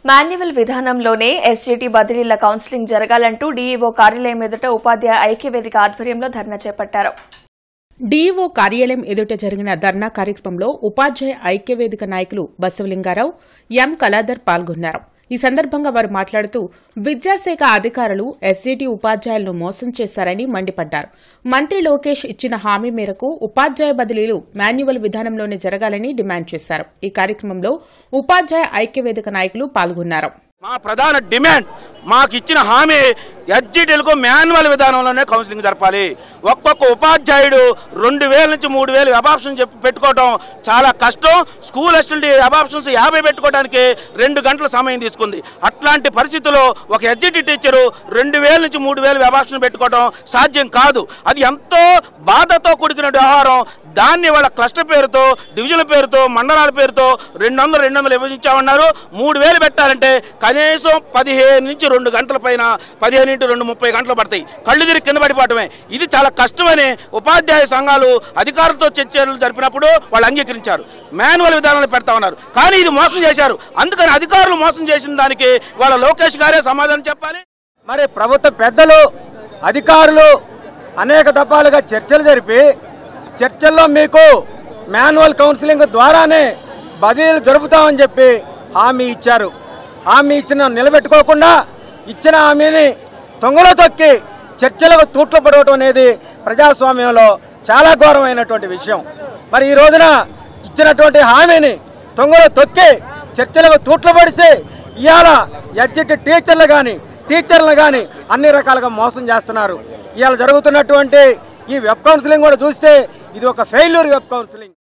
Manual విధానంలోనే SGT బదిలీల counselling జరగాలంటూ DEO కార్యాలయం ఎదుట ఉపాధ్యాయ ఐక్యవేదిక ఆధ్వర్యంలో ధర్నా చేపట్టారు. డీఈఓ కార్యాలయం ఎదుట జరిగిన ధర్నా కార్యక్రమంలో ఉపాధ్యాయ ఐక్యవేదిక నాయకులు బసవలింగారావు, ఎం కళాధర్ పాల్గొన్నారు. ఈ సందర్భంగా వారు మాట్లాడుతూ విద్యాశాఖ అధికారులు ఎస్జీటీ ఉపాధ్యాయులను మోసం చేశారని మండిపడ్డారు. మంత్రి లోకేష్ ఇచ్చిన హామీ మేరకు ఉపాధ్యాయ బదిలీలు మాన్యువల్ విధానంలోనే జరగాలని డిమాండ్ చేశారు. ఈ కార్యక్రమంలో ఉపాధ్యాయ ఐక్యవేదిక నాయకులు పాల్గొన్నారు. మా ప్రధాన డిమాండ్ మాకు ఇచ్చిన హామీ ఎస్జీటీలకు మాన్యువల్ విధానంలోనే కౌన్సిలింగ్ జరపాలి. ఒక్కొక్క ఉపాధ్యాయుడు 2000 నుంచి 3000 అబాప్షన్స్ పెట్టుకోవడం చాలా కష్టం. స్కూల్ అసిస్టెంట్ అబాప్షన్స్ 50 పెట్టుకోవడానికి 2 గంటల సమయం తీసుకుంది. అట్లాంటి పరిస్థితుల్లో ఒక ఎస్జీటీ టీచరు 2000 నుంచి 3000 అబాప్షన్స్ పెట్టుకోవడం సాధ్యం కాదు. అది ఎంతో బాధతో కూడుకున్న వ్యవహారం. దాన్ని వాళ్ళ క్లస్టర్ పేరుతో, డివిజన్ పేరుతో, మండలాల పేరుతో 200 విభజించామన్నారు. 3000 పెట్టాలంటే కనీసం 15 నుంచి 2 గంటల పైన 15 నుంచి 30 గంటలు పడతాయి. కళ్ళు తిరిగి కింద పడిపోవటమే. ఇది చాలా కష్టమని ఉపాధ్యాయ సంఘాలు అధికారులతో చర్చలు జరిపినప్పుడు వాళ్ళు అంగీకరించారు. మాన్యువల్ విధానాన్ని పెడతా ఉన్నారు. కానీ ఇది మోసం చేశారు. అందుకని అధికారులు మోసం చేసిన దానికి వాళ్ళ లోకేష్ గారే సమాధానం చెప్పాలి. మరి ప్రభుత్వ పెద్దలు, అధికారులు అనేక దఫాలుగా చర్చలు జరిపి చర్చల్లో మీకు మాన్యువల్ కౌన్సిలింగ్ ద్వారానే బదిలీలు జరుపుతామని చెప్పి హామీ ఇచ్చారు. హామీ ఇచ్చిన నిలబెట్టుకోకుండా ఇచ్చిన హామీని తొంగలో తొక్కి చర్చలకు తూట్లు పడవటం అనేది ప్రజాస్వామ్యంలో చాలా ఘోరమైనటువంటి విషయం. మరి ఈ రోజున ఇచ్చినటువంటి హామీని తొంగలో తొక్కి చర్చలకు తూట్లు పడిసి ఇవాళ ఎస్జీటీ టీచర్లను కానీ అన్ని రకాలుగా మోసం చేస్తున్నారు. ఇవాళ జరుగుతున్నటువంటి ఈ వెబ్ కౌన్సిలింగ్ కూడా చూస్తే ఇది ఒక ఫెయిల్యూర్ వెబ్ కౌన్సిలింగ్.